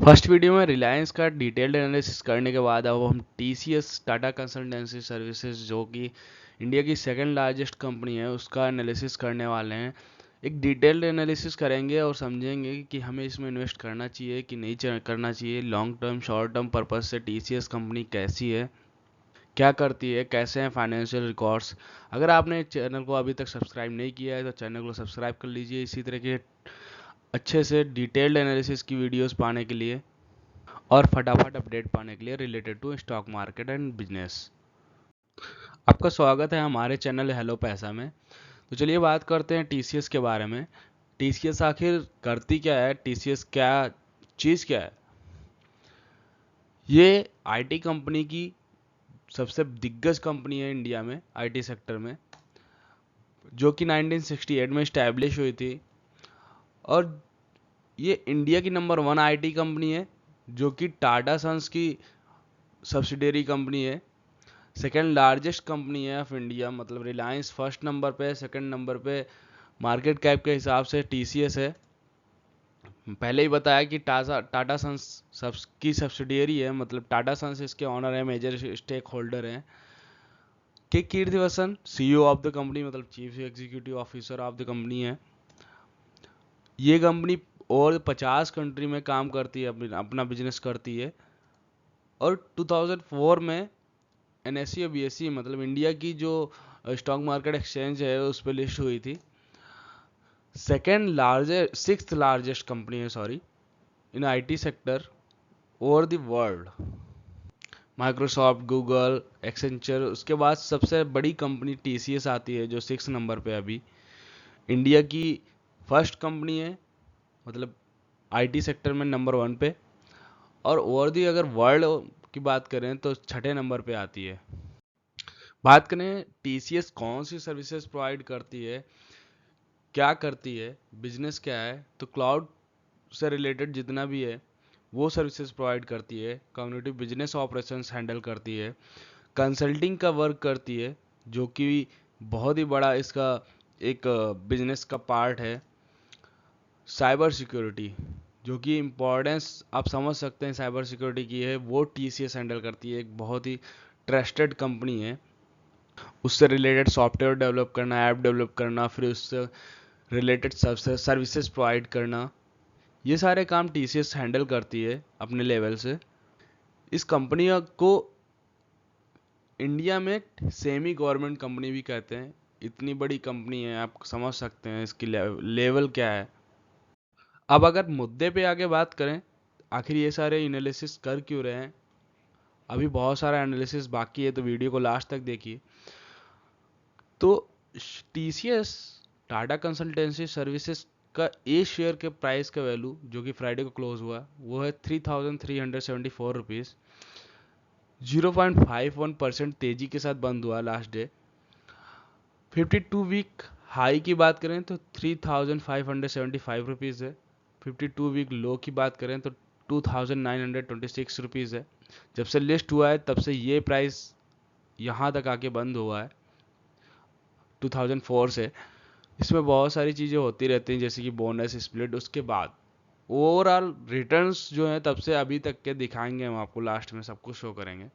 First video में रिलायंस का detailed analysis करने के बाद अब हम टीसीएस टाटा कंसल्टेंसी सर्विसेज जो कि इंडिया की सेकंड लार्जेस्ट कंपनी है उसका एनालिसिस करने वाले हैं। एक डिटेल्ड एनालिसिस करेंगे और समझेंगे कि हमें इसमें इन्वेस्ट करना चाहिए कि नहीं करना चाहिए। Long term short term purpose से टीसीएस कंपनी कैसी है, क्या करती है, कैसे हैं फाइनेंशियल रिकॉर्ड्स। अगर आपने चैनल को अभी तक सब्सक्राइब नहीं किया है तो चैनल को सब्सक्राइब कर लीजिए इसी तरह के अच्छे से डिटेल्ड एनालिसिस की वीडियोस पाने के लिए और फटाफट अपडेट पाने के लिए related to stock market and business. आपका स्वागत है हमारे चैनल हेलो पैसा में। तो चलिए बात करते हैं टीसीएस के बारे में। टीसीएस आखिर करती क्या है, टीसीएस क्या चीज़ क्या है। ये आईटी कंपनी की सबसे दिग्गज कंपनी है इंडिया में आईटी सेक्टर में, जो कि 1968 में इस्टेब्लिश हुई थी। और ये इंडिया की नंबर 1 आईटी कंपनी है, जो कि टाटा सन्स की सब्सिडियरी कंपनी है। सेकेंड लार्जेस्ट कंपनी है ऑफ इंडिया, मतलब रिलायंस फर्स्ट नंबर पे, सेकेंड नंबर पे मार्केट कैप के हिसाब से टीसीएस है। पहले ही बताया कि टाटा सन्स की सब्सिडियरी है, मतलब टाटा सन्स इसके ऑनर है, मेजर स्टेक होल्डर हैं। K Kirtivardhan CEO of the company, मतलब chief executive officer of the company है। ये कंपनी और 50 कंट्री में काम करती है, अपना बिजनेस करती है। और 2004 में एनएससी और बीएससी, मतलब इंडिया की जो स्टॉक मार्केट एक्सचेंज है उस पर लिस्ट हुई थी। सिक्स्थ लार्जेस्ट कंपनी है, sorry, in IT sector over the world. Microsoft, Google, Accenture, उसके बाद सबसे बड़ी कंपनी टीसीएस आती है जो 6 नंबर पे अभी इंडिया की फर्स्ट कंपनी है, मतलब आईटी सेक्टर में नंबर 1 पे। और ओवर दी अगर वर्ल्ड की बात करें तो छठे नंबर पे आती है। बात करें टीसीएस कौन सी सर्विसेज प्रोवाइड करती है, क्या करती है, बिजनेस क्या है, तो क्लाउड से रिलेटेड जितना भी है वो सर्विसेज प्रोवाइड करती है। कम्युनिटी बिजनेस ऑपरेशंस हैंडल करती है। कंसल्टिंग का वर्क करती है, जो कि बहुत ही बड़ा इसका एक बिजनेस का पार्ट है। साइबर सिक्योरिटी, जो कि इम्पोर्टेंस आप समझ सकते हैं साइबर सिक्योरिटी की है, वो टीसीएस हैंडल करती है। एक बहुत ही ट्रस्टेड कंपनी है। उससे रिलेटेड सॉफ्टवेयर डेवलप करना, ऐप डेवलप करना, फिर उससे रिलेटेड सर्विसेज प्रोवाइड करना, ये सारे काम टीसीएस हैंडल करती है अपने लेवल से। इस कंपनी को इंडिया में सेमी गवर्नमेंट कंपनी भी कहते हैं। इतनी बड़ी कंपनी है, आप समझ सकते हैं इसकी लेवल क्या है। अब अगर मुद्दे पे आगे बात करें, आखिर ये सारे एनालिसिस कर क्यों रहे हैं, अभी बहुत सारा एनालिसिस बाकी है, तो वीडियो को लास्ट तक देखिए। तो टीसीएस टाटा कंसल्टेंसी सर्विसेज का ए शेयर के प्राइस का वैल्यू, जो कि फ्राइडे को क्लोज हुआ, वो है 3,374 रुपीज़। 0.51% तेजी के साथ बंद हुआ लास्ट डे। 52 वीक हाई की बात करें तो 3,575 रुपीज़ है। 52 वीक लो की बात करें तो 2,926 रुपीज़ है। जब से लिस्ट हुआ है तब से ये प्राइस यहाँ तक आके बंद हुआ है 2004 से। इसमें बहुत सारी चीज़ें होती रहती हैं, जैसे कि बोनस स्प्लिट। उसके बाद ओवरऑल रिटर्न्स जो हैं तब से अभी तक के दिखाएंगे हम आपको, लास्ट में सब कुछ शो करेंगे।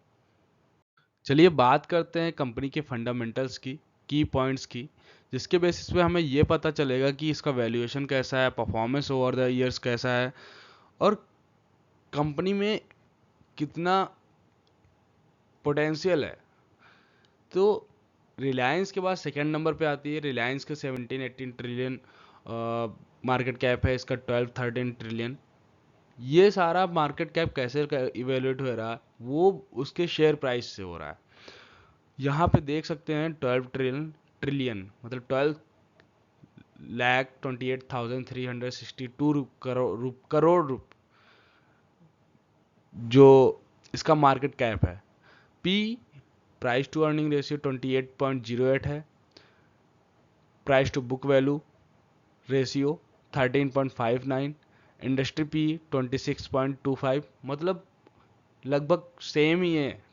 चलिए बात करते हैं कंपनी के फंडामेंटल्स की पॉइंट्स की, जिसके बेसिस पे हमें ये पता चलेगा कि इसका वैल्यूएशन कैसा है, परफॉर्मेंस ओवर द ईयर्स कैसा है, और कंपनी में कितना पोटेंशियल है। तो रिलायंस के बाद सेकेंड नंबर पे आती है। रिलायंस का 17-18 ट्रिलियन मार्केट कैप है, इसका 12-13 ट्रिलियन। ये सारा मार्केट कैप कैसे इवेल्युएट हो रहा है, वो उसके शेयर प्राइस से हो रहा है। यहाँ पे देख सकते हैं 12 ट्रिलियन मतलब 12,28,362 करोड़ जो इसका मार्केट कैप है। P, price to earning ratio 28.08 है। Price to book value ratio 13.59। Industry P 26.25, मतलब लगभग सेम ही है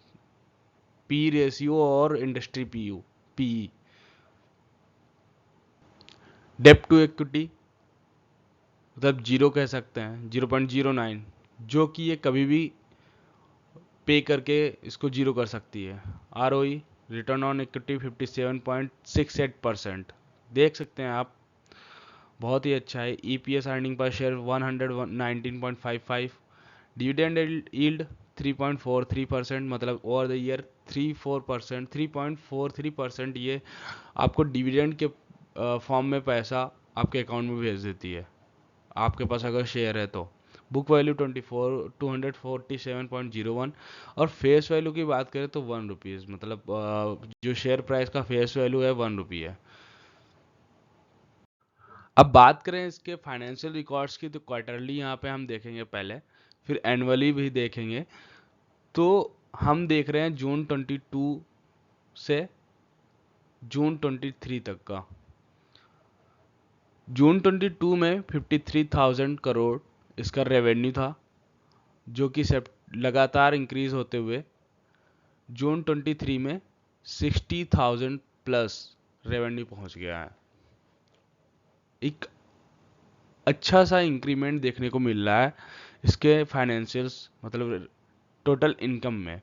पी रेशियो और इंडस्ट्री पी। डेप्ट टू इक्विटी मतलब जीरो कह सकते हैं, 0.09। जो कि ये कभी भी पे करके इसको जीरो कर सकती है। ROE रिटर्न ऑन इक्विटी 57.68%, देख सकते हैं आप, बहुत ही अच्छा है। EPS earning per share 119.55, dividend yield 3.43%, मतलब ओवर द ईयर 3.43%, 3.43% ये आपको डिविडेंड के फॉर्म में पैसा आपके अकाउंट में भेज देती है, आपके पास अगर शेयर है तो। बुक वैल्यू 247.01, और फेस वैल्यू की बात करें तो ₹1, मतलब जो शेयर प्राइस का फेस वैल्यू है ₹1 है। अब बात करें इसके फाइनेंशियल रिकॉर्ड्स की, तो क्वार्टरली यहाँ पे हम देखेंगे पहले, फिर एनुअली भी देखेंगे। तो हम देख रहे हैं जून 22 से जून 23 तक का। जून 22 में 53,000 करोड़ इसका रेवेन्यू था, जो कि लगातार इंक्रीज होते हुए जून 23 में 60,000 प्लस रेवेन्यू पहुंच गया है। एक अच्छा सा इंक्रीमेंट देखने को मिल रहा है इसके फाइनेंशियल्स, मतलब टोटल इनकम में।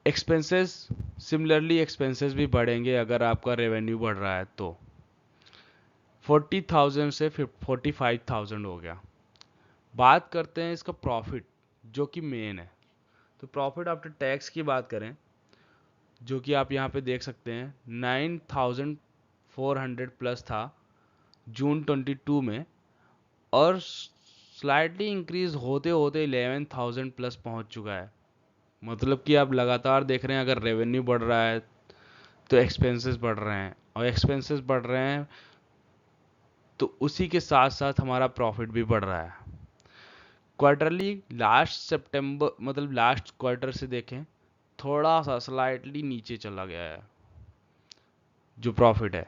एक्सपेंसेस, सिमिलरली एक्सपेंसेस भी बढ़ेंगे अगर आपका रेवेन्यू बढ़ रहा है तो। 40,000 से 45,000 हो गया। बात करते हैं इसका प्रॉफिट, जो कि मेन है। तो प्रॉफिट आफ्टर टैक्स की बात करें, जो कि आप यहाँ पे देख सकते हैं 9,400 प्लस था जून 22 में, और स्लाइटली इंक्रीज होते होते 11,000 प्लस पहुंच चुका है। मतलब कि आप लगातार देख रहे हैं, अगर रेवेन्यू बढ़ रहा है तो एक्सपेंसेस बढ़ रहे हैं, और एक्सपेंसेस बढ़ रहे हैं तो उसी के साथ साथ हमारा प्रॉफिट भी बढ़ रहा है। क्वार्टरली लास्ट सितंबर, मतलब लास्ट क्वार्टर से देखें, थोड़ा सा स्लाइटली नीचे चला गया है जो प्रॉफिट है।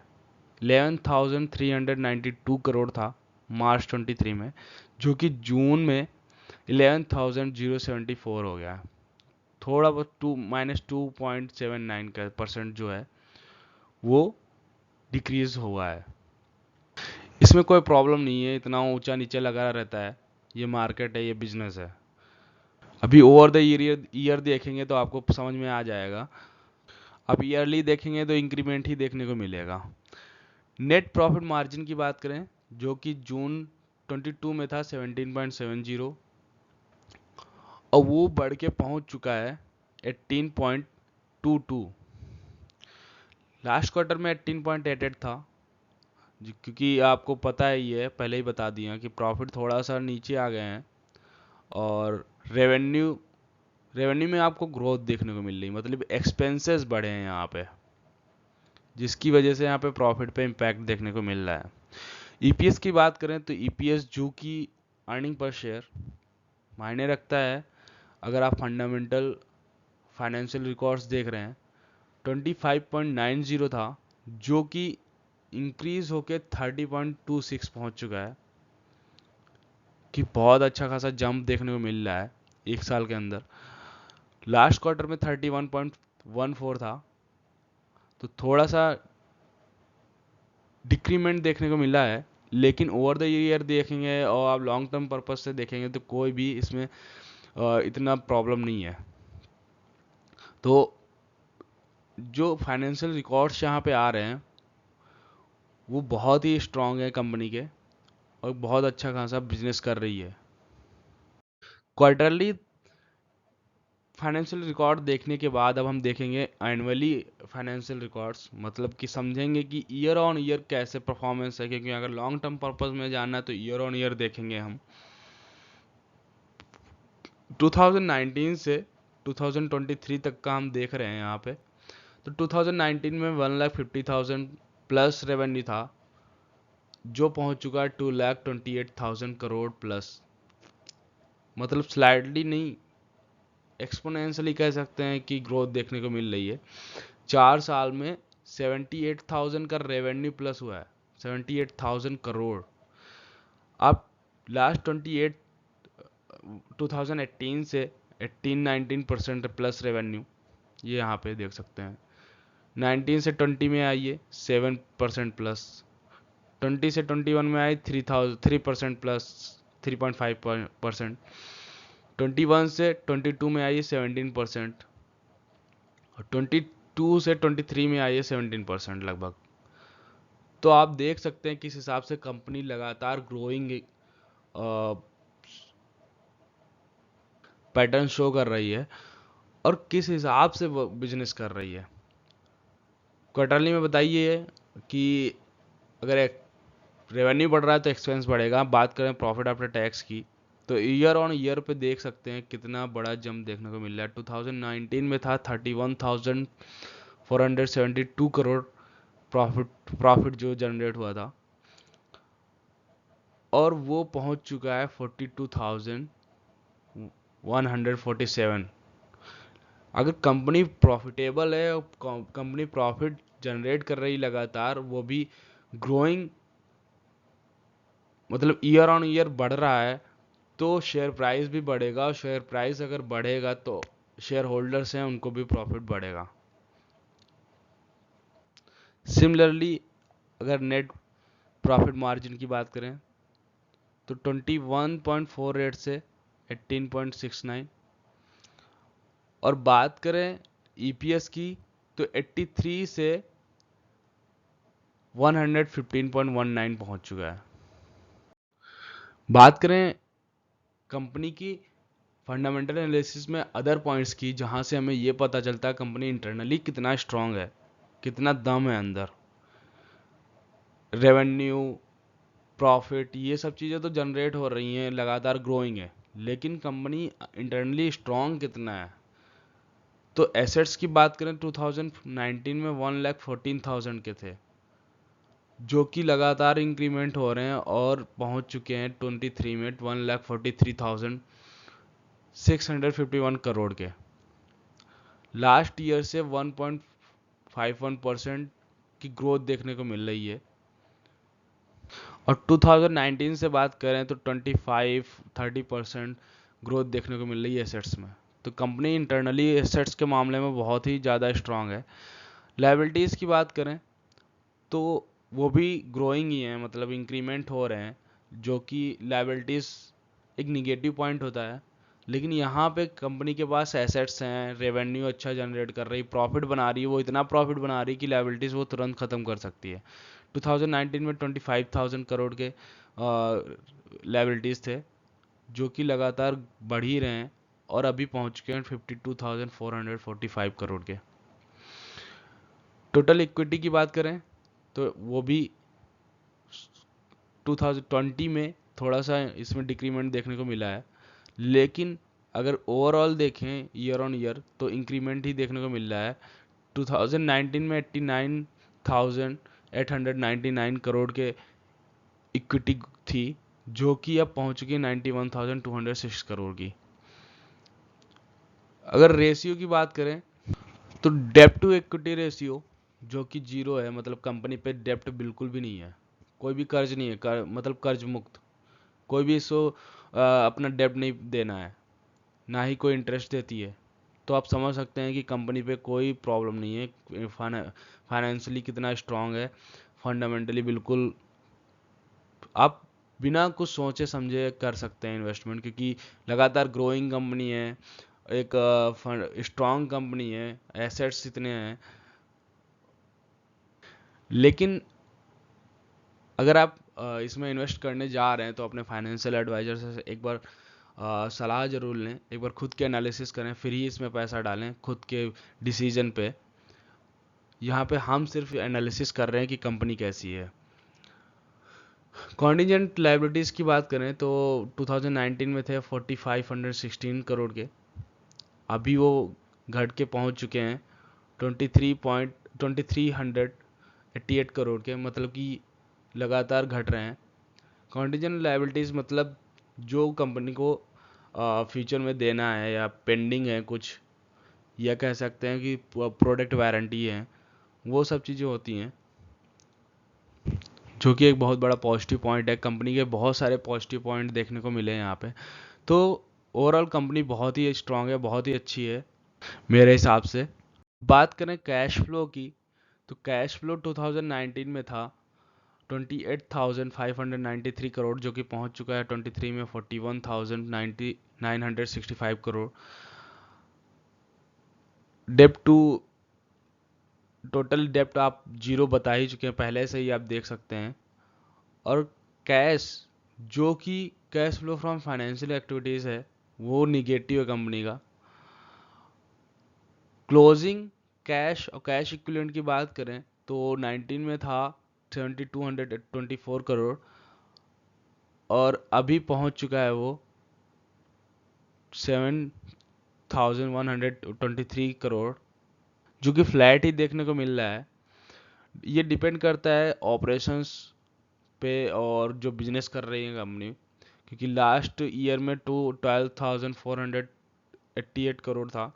11,392 करोड़ था मार्च 23 में, जो कि जून में 11,074 हो गया है। थोड़ा बहुत -2.79% जो है वो डिक्रीज हुआ है। इसमें कोई प्रॉब्लम नहीं है, इतना ऊंचा नीचे लगा रहता है, ये मार्केट है, ये बिजनेस है। अभी ओवर द ईयर देखेंगे तो आपको समझ में आ जाएगा। अब ईयरली देखेंगे तो इंक्रीमेंट ही देखने को मिलेगा। नेट प्रॉफिट मार्जिन की बात करें, जो कि जून 22 में था 17.70, और वो बढ़ के पहुंच चुका है 18.22। लास्ट क्वार्टर में 18.88 था, क्योंकि आपको पता ही है, पहले ही बता दिया कि प्रॉफिट थोड़ा सा नीचे आ गए हैं, और रेवेन्यू रेवेन्यू में आपको ग्रोथ देखने को मिल रही, मतलब एक्सपेंसेस बढ़े हैं यहाँ पे, जिसकी वजह से यहाँ पे प्रॉफिट पे इम्पैक्ट देखने को मिल रहा है। ईपीएस की बात करें तो ईपीएस, जो कि अर्निंग पर शेयर, मायने रखता है। अगर आप फंडामेंटल फाइनेंशियल रिकॉर्ड्स देख रहे हैं, 25.90 था, जो कि इंक्रीज होके 30.26 पहुंच चुका है, कि बहुत अच्छा खासा जंप देखने को मिल रहा है एक साल के अंदर। लास्ट क्वार्टर में 31.14 था, तो थोड़ा सा डिक्रीमेंट देखने को मिला है, लेकिन ओवर द ईयर देखेंगे और आप लॉन्ग टर्म पर्पज से देखेंगे तो कोई भी इसमें इतना प्रॉब्लम नहीं है। तो जो फाइनेंशियल रिकॉर्ड्स यहाँ पे आ रहे हैं वो बहुत ही स्ट्रांग है कंपनी के, और बहुत अच्छा खासा बिजनेस कर रही है। क्वार्टरली फाइनेंशियल रिकॉर्ड देखने के बाद अब हम देखेंगे एनुअली फाइनेंशियल रिकॉर्ड्स, मतलब कि समझेंगे कि ईयर ऑन ईयर कैसे परफॉर्मेंस है, क्योंकि अगर लॉन्ग टर्म पर्पज में जानना है तो ईयर ऑन ईयर देखेंगे हम। 2019 से 2023 तक का हम देख रहे हैं यहाँ पे। तो 2019 में 1,50,000 प्लस रेवेन्यू था, जो पहुंच चुका है 2,28,000 करोड़ प्लस, मतलब स्लाइडली नहीं, एक्सपोनेंशियली कह सकते हैं कि ग्रोथ देखने को मिल रही है। 4 साल में 78,000 का रेवेन्यू प्लस हुआ है, 78,000 करोड़। आप लास्ट 2018 से 18-19% प्लस रेवेन्यू, ये यहाँ पे देख सकते हैं। 19 से 20 में आइए 7% प्लस, 20 से 21 में आई 3% प्लस 3.5%, 21 से 22 में आई है 17%, और 22 से 23 में आई है 17% लगभग। तो आप देख सकते हैं किस हिसाब से कंपनी लगातार ग्रोइंग पैटर्न शो कर रही है और किस हिसाब से वो बिजनेस कर रही है। क्वार्टरली में बताइए कि अगर रेवेन्यू बढ़ रहा है तो एक्सपेंस बढ़ेगा। बात करें प्रॉफिट आफ्टर टैक्स की, तो ईयर ऑन ईयर पे देख सकते हैं कितना बड़ा जंप देखने को मिल रहा है। 2019 में था 31,472 करोड़ प्रॉफिट जो जनरेट हुआ था, और वो पहुंच चुका है 42,147। अगर कंपनी प्रॉफिटेबल है और कंपनी प्रॉफिट जनरेट कर रही लगातार, वो भी ग्रोइंग, मतलब ईयर ऑन ईयर बढ़ रहा है, तो शेयर प्राइस भी बढ़ेगा। और शेयर प्राइस अगर बढ़ेगा तो शेयर होल्डर्स हैं उनको भी प्रॉफिट बढ़ेगा। सिमिलरली अगर नेट प्रॉफिट मार्जिन की बात करें तो 21.48 से 18.69, और बात करें ईपीएस की तो 83 से 115.19 पहुंच चुका है। बात करें कंपनी की फंडामेंटल एनालिसिस में अदर पॉइंट्स की, जहां से हमें ये पता चलता है कंपनी इंटरनली कितना स्ट्रांग है, कितना दम है अंदर। रेवेन्यू, प्रॉफिट, ये सब चीज़ें तो जनरेट हो रही हैं, लगातार ग्रोइंग है, लेकिन कंपनी इंटरनली स्ट्रांग कितना है। तो एसेट्स की बात करें 2019 में 1,14,000 के थे, जो कि लगातार इंक्रीमेंट हो रहे हैं और पहुंच चुके हैं 23 में 1,43,651 करोड़ के। लास्ट ईयर से 1.51% की ग्रोथ देखने को मिल रही है। और 2019 से बात करें तो 25-30% ग्रोथ देखने को मिल रही है एसेट्स में। तो कंपनी इंटरनली एसेट्स के मामले में बहुत ही ज़्यादा स्ट्रांग है। लायबिलिटीज़ की बात करें तो वो भी ग्रोइंग ही है, मतलब इंक्रीमेंट हो रहे हैं, जो कि लायबिलिटीज़ एक निगेटिव पॉइंट होता है। लेकिन यहाँ पे कंपनी के पास एसेट्स हैं, रेवेन्यू अच्छा जनरेट कर रही, प्रॉफिट बना रही है, वो इतना प्रॉफिट बना रही है कि लायबिलिटीज़ वो तुरंत ख़त्म कर सकती है। 2019 में 25,000 करोड़ के लायबिलिटीज़ थे, जो कि लगातार बढ़ ही रहे हैं और अभी पहुंच चुके हैं 52,445 करोड़ के। टोटल इक्विटी की बात करें तो वो भी 2020 में थोड़ा सा इसमें डिक्रीमेंट देखने को मिला है, लेकिन अगर ओवरऑल देखें ईयर ऑन ईयर तो इंक्रीमेंट ही देखने को मिल रहा है। 2019 में 89,899 करोड़ के इक्विटी थी, जो कि अब पहुंच चुकी है 91,206 करोड़ की। अगर रेशियो की बात करें तो डेब्ट टू इक्विटी रेशियो जो कि 0 है, मतलब कंपनी पे डेब्ट बिल्कुल भी नहीं है, कोई भी कर्ज नहीं है, मतलब कर्ज मुक्त, कोई भी इसको अपना डेब्ट नहीं देना है, ना ही कोई इंटरेस्ट देती है। तो आप समझ सकते हैं कि कंपनी पे कोई प्रॉब्लम नहीं है, फाइनेंशियली कितना स्ट्रांग है, फंडामेंटली बिल्कुल आप बिना कुछ सोचे समझे कर सकते हैं इन्वेस्टमेंट, क्योंकि लगातार ग्रोइंग कंपनी है, एक स्ट्रांग कंपनी है, एसेट्स इतने हैं। लेकिन अगर आप इसमें इन्वेस्ट करने जा रहे हैं तो अपने फाइनेंशियल एडवाइजर से एक बार सलाह जरूर लें, एक बार खुद के एनालिसिस करें, फिर ही इसमें पैसा डालें खुद के डिसीजन पे। यहाँ पे हम सिर्फ एनालिसिस कर रहे हैं कि कंपनी कैसी है। कॉन्टिजेंट लायबिलिटीज़ की बात करें तो 2019 में थे 4,516 करोड़ के, अभी वो घट के पहुंच चुके हैं 23,388 करोड़ के, मतलब कि लगातार घट रहे हैं। कॉन्टिजेंट लायबिलिटीज़ मतलब जो कंपनी को फ्यूचर में देना है या पेंडिंग है कुछ, या कह सकते हैं कि प्रोडक्ट वारंटी है, वो सब चीज़ें होती हैं, जो कि एक बहुत बड़ा पॉजिटिव पॉइंट है। कंपनी के बहुत सारे पॉजिटिव पॉइंट देखने को मिले हैं यहाँ पे। तो ओवरऑल कंपनी बहुत ही स्ट्रांग है, बहुत ही अच्छी है मेरे हिसाब से। बात करें कैश फ्लो की तो कैश फ्लो 2019 में था 28,593 करोड़, जो कि पहुंच चुका है 23 में 41,965 करोड़। डेप्ट टू टोटल डेप्ट आप जीरो बता ही चुके हैं पहले से ही, आप देख सकते हैं। और कैश, जो कि cash flow from financial activities है, वो निगेटिव है कंपनी का। क्लोजिंग कैश और कैश इक्विवेलेंट की बात करें तो 19 में था 7,224 करोड़, और अभी पहुंच चुका है वो 7,123 करोड़, जो कि फ्लैट ही देखने को मिल रहा है। ये डिपेंड करता है ऑपरेशंस पे और जो बिजनेस कर रही है कंपनी, क्योंकि लास्ट ईयर में 12,488 करोड़ था।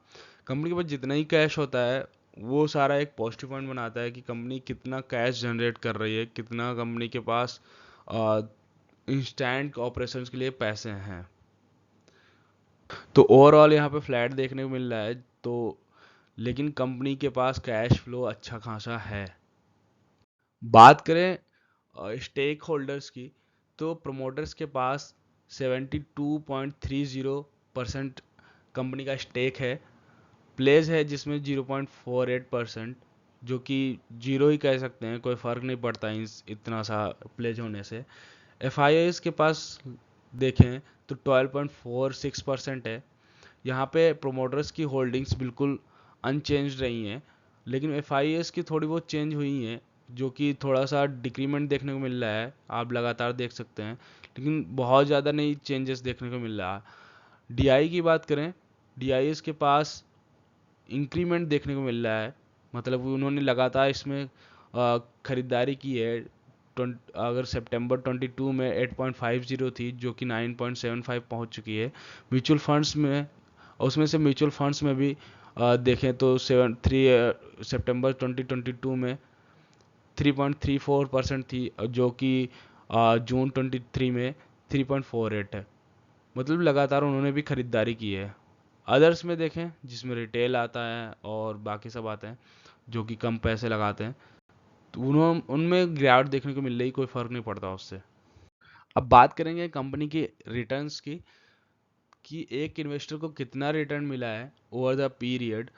कंपनी के पास जितना ही कैश होता है वो सारा एक पॉजिटिव पॉइंट बनाता है कि कंपनी कितना कैश जनरेट कर रही है, कितना कंपनी के पास इंस्टेंट ऑपरेशंस के लिए पैसे हैं। तो ओवरऑल यहाँ पे फ्लैट देखने को मिल रहा है, तो लेकिन कंपनी के पास कैश फ्लो अच्छा खासा है। बात करें स्टेक होल्डर्स की, तो प्रमोटर्स के पास 72.30% कंपनी का स्टेक है। प्लेज है जिसमें 0.48%, जो कि जीरो ही कह सकते हैं, कोई फ़र्क नहीं पड़ता इतना सा प्लेज होने से। एफ के पास देखें तो 12.46% है। यहाँ पे प्रोमोटर्स की होल्डिंग्स बिल्कुल अनचेंज रही हैं, लेकिन एफ की थोड़ी बहुत चेंज हुई हैं, जो कि थोड़ा सा डिक्रीमेंट देखने को मिल रहा है, आप लगातार देख सकते हैं, लेकिन बहुत ज़्यादा नहीं चेंजेस देखने को मिल रहा है। डी की बात करें, डी के पास इंक्रीमेंट देखने को मिल रहा है, मतलब उन्होंने लगातार इसमें खरीदारी की है। अगर सितंबर 22 में 8.50 थी, जो कि 9.75 पहुंच चुकी है। म्यूचुअल फंड्स में, उसमें से म्यूचुअल फंड्स में भी देखें तो सितंबर 2022 में 3.34% थी, जो कि जून 23 में 3.48 है। मतलब लगातार उन्होंने भी खरीदारी की है। अदर्स में देखें जिसमें रिटेल आता है और बाकी सब आते हैं जो कि कम पैसे लगाते हैं, तो उनमें गिरावट देखने को मिल रही, कोई फ़र्क नहीं पड़ता उससे। अब बात करेंगे कंपनी की रिटर्न्स की, कि एक इन्वेस्टर को कितना रिटर्न मिला है ओवर द पीरियड।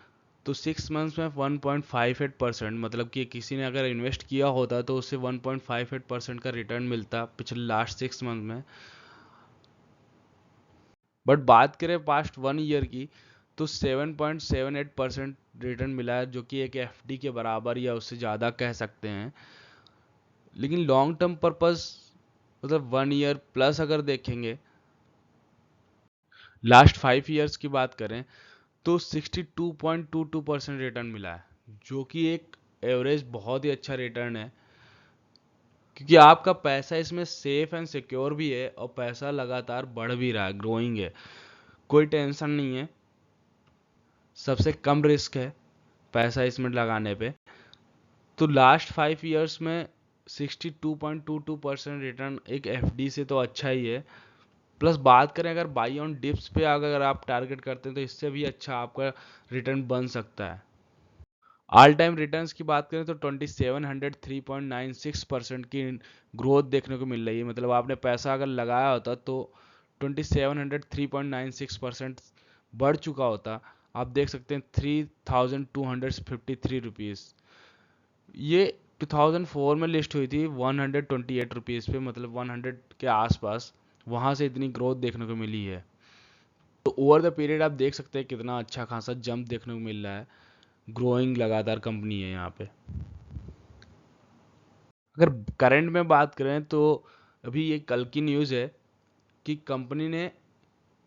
तो 6 मंथ्स में 1.58%, मतलब कि किसी ने अगर इन्वेस्ट किया होता तो उससे 1.58% का रिटर्न मिलता पिछले लास्ट 6 मंथ में। बट बात करें पास्ट 1 ईयर की, तो 7.78% रिटर्न मिला है, जो कि एक एफडी के बराबर या उससे ज़्यादा कह सकते हैं। लेकिन लॉन्ग टर्म पर्पस, मतलब 1 ईयर प्लस अगर देखेंगे, लास्ट 5 ईयर्स की बात करें तो 62.22% रिटर्न मिला है, जो कि एक एवरेज बहुत ही अच्छा रिटर्न है, क्योंकि आपका पैसा इसमें सेफ एंड सिक्योर भी है और पैसा लगातार बढ़ भी रहा है, ग्रोइंग है, कोई टेंशन नहीं है, सबसे कम रिस्क है पैसा इसमें लगाने पे। तो लास्ट 5 ईयर्स में 62.22% रिटर्न एक एफडी से तो अच्छा ही है। प्लस बात करें अगर बाई ऑन डिप्स पे अगर आप टारगेट करते हैं तो इससे भी अच्छा आपका रिटर्न बन सकता है। ऑल टाइम रिटर्न्स की बात करें तो 2703.96% की ग्रोथ देखने को मिल रही है, मतलब आपने पैसा अगर लगाया होता तो 2703.96% बढ़ चुका होता। आप देख सकते हैं 3253 रुपीज़। ये 2004 में लिस्ट हुई थी 128 रुपीज़ पे, मतलब 100 के आसपास, वहाँ से इतनी ग्रोथ देखने को मिली है। तो ओवर द पीरियड आप देख सकते हैं कितना अच्छा खासा जंप देखने को मिल रहा है, ग्रोइंग लगातार कंपनी है यहाँ पे। अगर करंट में बात करें तो अभी ये कल की न्यूज़ है कि कंपनी ने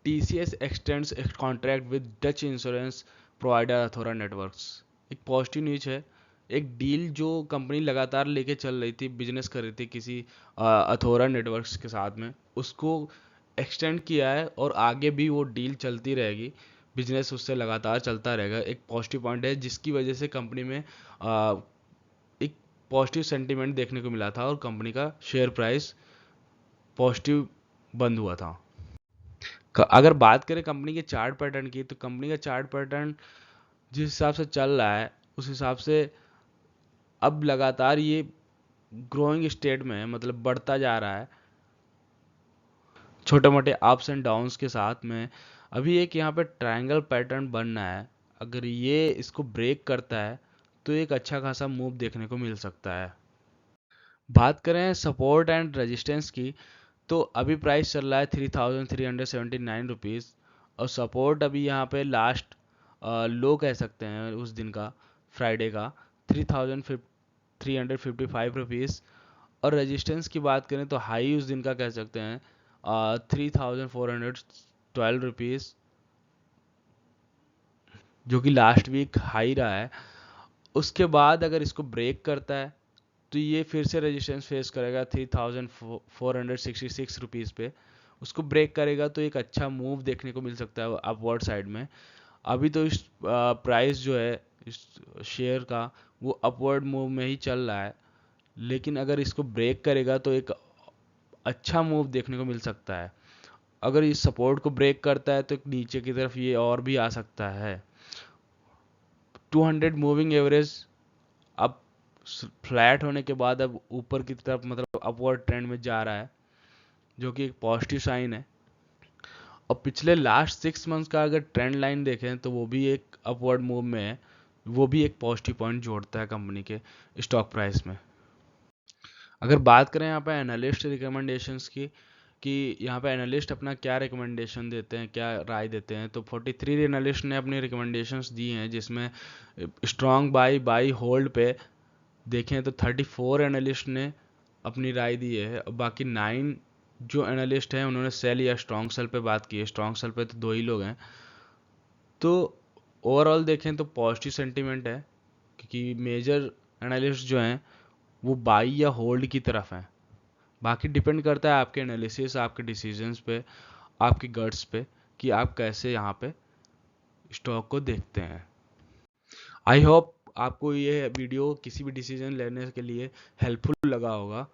TCS extends contract with Dutch insurance provider Athora networks. एक पॉजिटिव न्यूज़ है। एक डील जो कंपनी लगातार लेके चल रही थी, बिजनेस कर रही थी किसी अथोरा नेटवर्क्स के साथ में, उसको एक्सटेंड किया है और आगे भी वो डील चलती रहेगी, बिजनेस उससे लगातार चलता रहेगा। एक पॉजिटिव पॉइंट है जिसकी वजह से कंपनी में एक पॉजिटिव सेंटीमेंट देखने को मिला था और कंपनी का शेयर प्राइस पॉजिटिव बंद हुआ था। अगर बात करें कंपनी के चार्ट पैटर्न की, तो कंपनी का चार्ट पैटर्न जिस हिसाब से चल रहा है उस हिसाब से अब लगातार ये ग्रोइंग स्टेट में है, मतलब बढ़ता जा रहा है छोटे मोटे अप्स एंड डाउन्स के साथ में। अभी एक यहाँ पे ट्रायंगल पैटर्न बनना है, अगर ये इसको ब्रेक करता है तो एक अच्छा खासा मूव देखने को मिल सकता है। बात करें सपोर्ट एंड रेजिस्टेंस की, तो अभी प्राइस चल रहा है 3,379 रुपीज़, और सपोर्ट अभी यहाँ पे लास्ट लो कह सकते हैं उस दिन का, फ्राइडे का, 3,355 रुपीज़। और रेजिस्टेंस की बात करें तो हाई उस दिन का कह सकते हैं 3,412 रुपीज़, जो कि लास्ट वीक हाई रहा है। उसके बाद अगर इसको ब्रेक करता है तो ये फिर से रेजिस्टेंस फेस करेगा 3,466 रुपीज़ पे। उसको ब्रेक करेगा तो एक अच्छा मूव देखने को मिल सकता है अपवर्ड साइड में। अभी तो इस प्राइस जो है इस शेयर का वो अपवर्ड मूव में ही चल रहा है, लेकिन अगर इसको ब्रेक करेगा तो एक अच्छा मूव देखने को मिल सकता है। अगर इस सपोर्ट को ब्रेक करता है तो नीचे की तरफ ये और भी आ सकता है। 200 मूविंग एवरेज अब फ्लैट होने के बाद अब ऊपर की तरफ मतलब अपवर्ड ट्रेंड में जा रहा है, जो कि एक पॉजिटिव साइन है। और पिछले लास्ट 6 मंथ्स का अगर ट्रेंड लाइन देखें तो वो भी एक अपवर्ड मूव में है, वो भी एक पॉजिटिव पॉइंट जोड़ता है कंपनी के स्टॉक प्राइस में। अगर बात करें यहाँ पे एनालिस्ट रिकमेंडेशंस की, कि यहाँ पे एनालिस्ट अपना क्या रिकमेंडेशन देते हैं, क्या राय देते हैं, तो 43 एनालिस्ट ने अपनी रिकमेंडेशंस दी हैं, जिसमें स्ट्रॉन्ग बाई होल्ड पे देखें तो 34 एनालिस्ट ने अपनी राय दी है, और बाकी 9 जो एनालिस्ट हैं उन्होंने सेल या स्ट्रॉन्ग सेल पे बात की है। स्ट्रॉन्ग सेल पे तो 2 ही लोग हैं। तो ओवरऑल देखें तो पॉजिटिव सेंटीमेंट है, क्योंकि मेजर एनालिस्ट जो हैं वो बाई या होल्ड की तरफ हैं। बाकी डिपेंड करता है आपके एनालिसिस, आपके डिसीजंस पे, आपके गट्स पे, कि आप कैसे यहाँ पे स्टॉक को देखते हैं। आई होप आपको ये वीडियो किसी भी डिसीजन लेने के लिए हेल्पफुल लगा होगा।